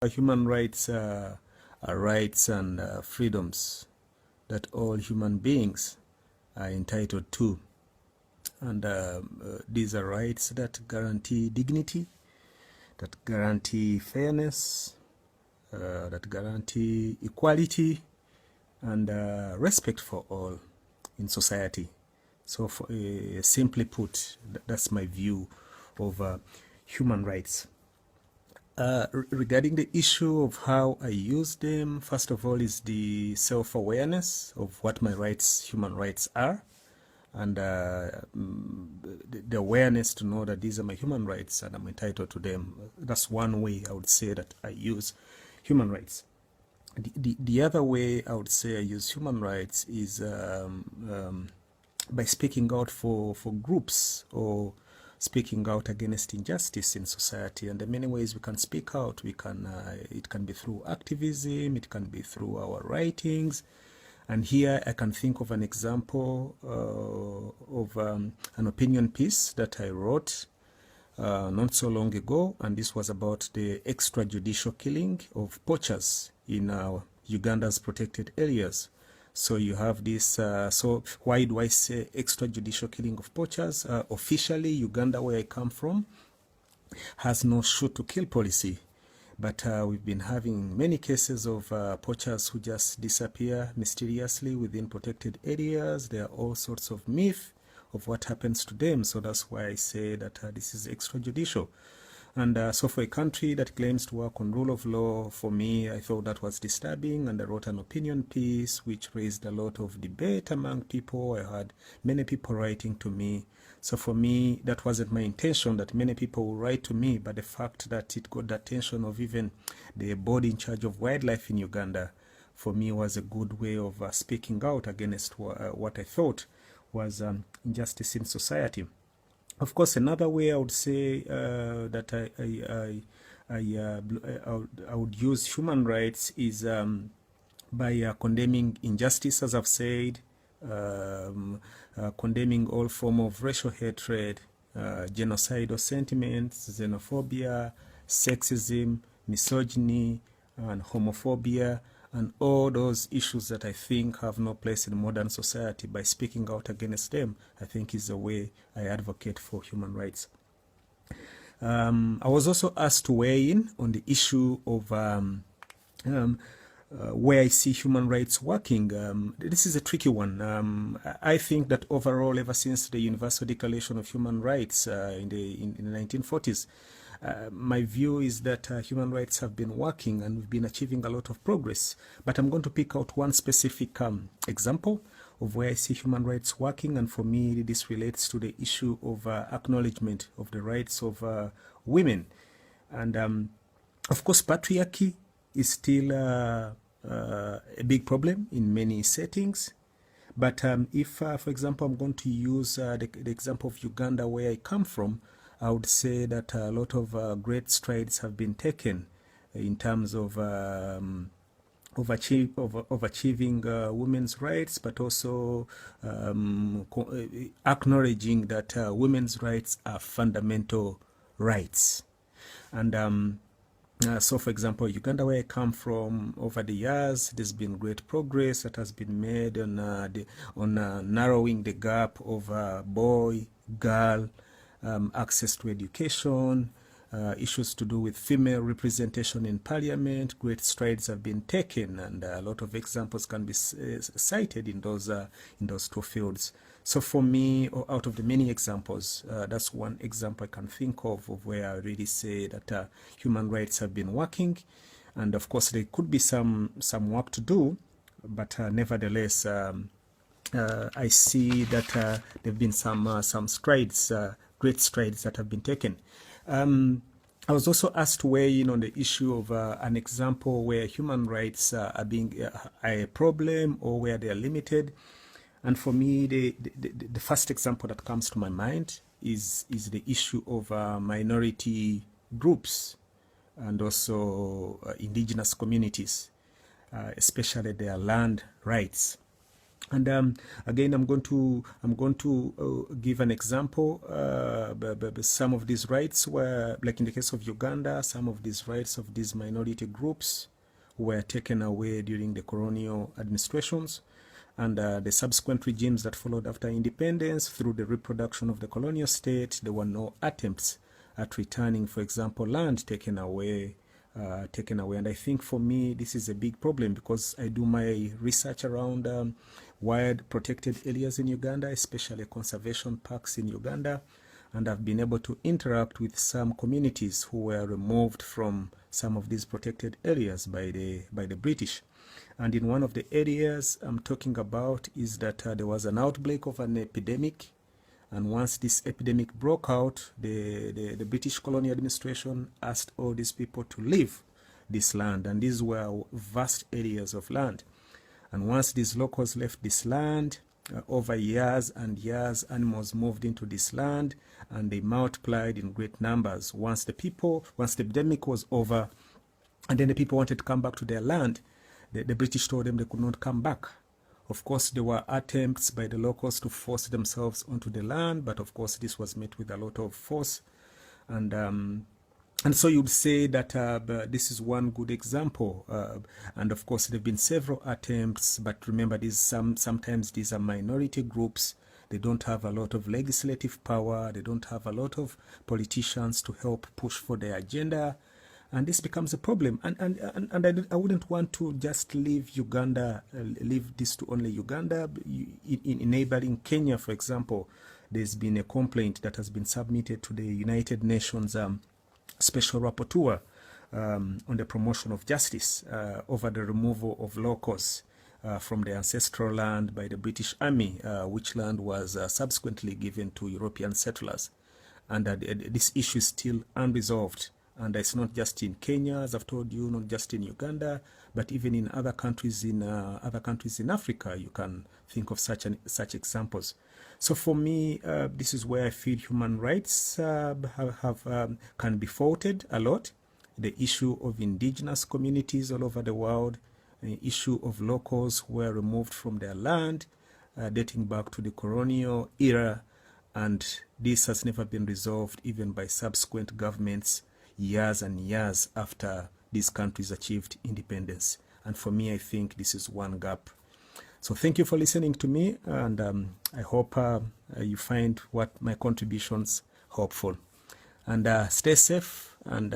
Human rights are rights and freedoms that all human beings are entitled to. And these are rights that guarantee dignity, that guarantee fairness, that guarantee equality and respect for all in society. So simply put, that's my view of human rights. Regarding the issue of how I use them, first of all is the self-awareness of what my rights, human rights are, and the awareness to know that these are my human rights and I'm entitled to them. That's one way I would say that I use human rights. The other way I would say I use human rights is by speaking out for groups or speaking out against injustice in society. And there are many ways we can speak out. We can it can be through activism, it can be through our writings. And here I can think of an example of an opinion piece that I wrote not so long ago, and this was about the extrajudicial killing of poachers in Uganda's protected areas. So you have this, so why do I say extrajudicial killing of poachers? Officially, Uganda, where I come from, has no shoot to kill policy. But we've been having many cases of poachers who just disappear mysteriously within protected areas. There are all sorts of myths of what happens to them. So that's why I say that this is extrajudicial. And so for a country that claims to work on rule of law, for me, I thought that was disturbing, and I wrote an opinion piece which raised a lot of debate among people. I had many people writing to me. So for me, that wasn't my intention that many people will write to me, but the fact that it got the attention of even the body in charge of wildlife in Uganda, for me was a good way of speaking out against what I thought was injustice in society. Of course, another way I would say that I would use human rights is by condemning injustice, as I've said, condemning all form of racial hatred, genocidal sentiments, xenophobia, sexism, misogyny, and homophobia, and all those issues that I think have no place in modern society. By speaking out against them, I think is the way I advocate for human rights. I was also asked to weigh in on the issue of where I see human rights working. This is a tricky one. I think that overall, ever since the Universal Declaration of Human Rights in the 1940s, my view is that human rights have been working and we've been achieving a lot of progress. But I'm going to pick out one specific example of where I see human rights working, and for me this relates to the issue of acknowledgement of the rights of women. And of course, patriarchy is still a big problem in many settings. But if, for example, I'm going to use the example of Uganda, where I come from, I would say that a lot of great strides have been taken in terms of achieving women's rights, but also acknowledging that women's rights are fundamental rights. And so, for example, Uganda, where I come from, over the years, there's been great progress that has been made on narrowing the gap of boy-girl access to education, issues to do with female representation in parliament. Great strides have been taken, and a lot of examples can be cited in those two fields. So for me, out of the many examples, that's one example I can think of where I really say that human rights have been working. And of course, there could be some work to do, but nevertheless, I see that there have been some strides, great strides that have been taken. I was also asked to weigh in on the issue of an example where human rights are being a problem or where they are limited. And for me, the first example that comes to my mind is the issue of minority groups and also indigenous communities, especially their land rights. And again, I'm going to give an example. Some of these rights were, like in the case of Uganda, some of these rights of these minority groups were taken away during the colonial administrations, and the subsequent regimes that followed after independence. Through the reproduction of the colonial state, there were no attempts at returning, for example, land taken away. And I think for me this is a big problem, because I do my research around wild protected areas in Uganda, especially conservation parks in Uganda, and I've been able to interact with some communities who were removed from some of these protected areas by the British. And in one of the areas I'm talking about is that there was an outbreak of an epidemic. And once this epidemic broke out, the British colonial administration asked all these people to leave this land. And these were vast areas of land. And once these locals left this land, over years and years, animals moved into this land, and they multiplied in great numbers. Once the epidemic was over, and then the people wanted to come back to their land, the British told them they could not come back. Of course, there were attempts by the locals to force themselves onto the land, but of course this was met with a lot of force. And so you'd say that this is one good example. And of course, there have been several attempts, but remember, sometimes these are minority groups. They don't have a lot of legislative power. They don't have a lot of politicians to help push for their agenda. And this becomes a problem. And I wouldn't want to just leave Uganda, leave this to only Uganda. In neighboring Kenya, for example, there's been a complaint that has been submitted to the United Nations Special Rapporteur on the promotion of justice over the removal of locals from the ancestral land by the British Army, which land was subsequently given to European settlers. And this issue is still unresolved. And it's not just in Kenya, as I've told you, not just in Uganda, but even in other countries in Africa. You can think of such examples. So for me, this is where I feel human rights can be faulted a lot. The issue of indigenous communities all over the world, the issue of locals who were removed from their land, dating back to the colonial era, and this has never been resolved even by subsequent governments years and years after these countries achieved independence. And for me, I think this is one gap. So thank you for listening to me, and I hope you find what my contributions helpful. And stay safe, and